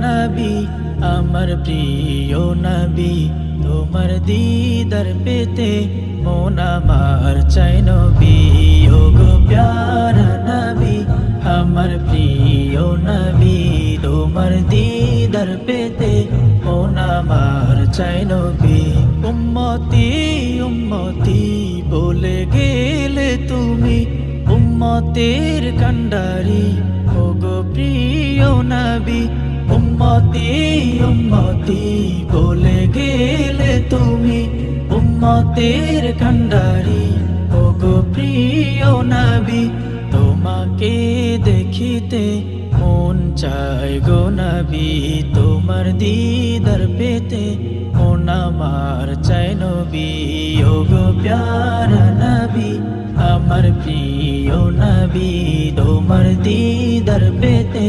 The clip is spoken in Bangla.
নবী আমার প্রিয় নবী তোমার দিদার পেতে মন আমার চাই নবী ও গো প্যারা নবী আমার প্রিয় নবী তোমার দিদার পেতে মন আমার চাই নবী উম্মতি উম্মতি বলে গেলে তুমি উম্মতের কান্ডারি ও গো প্রিয় নবী উম্মতি উম্মতি বলে গেলে তুমি উম্মতের কান্ডারি ও গো প্রিয় নবী তোমাকে দেখিতে মন চায় গো নবী তোমার দিদার পেতে মন আমার চায় নবী ও গো প্যারা নবী আমার প্রিয় নবী তোমার দিদার পেতে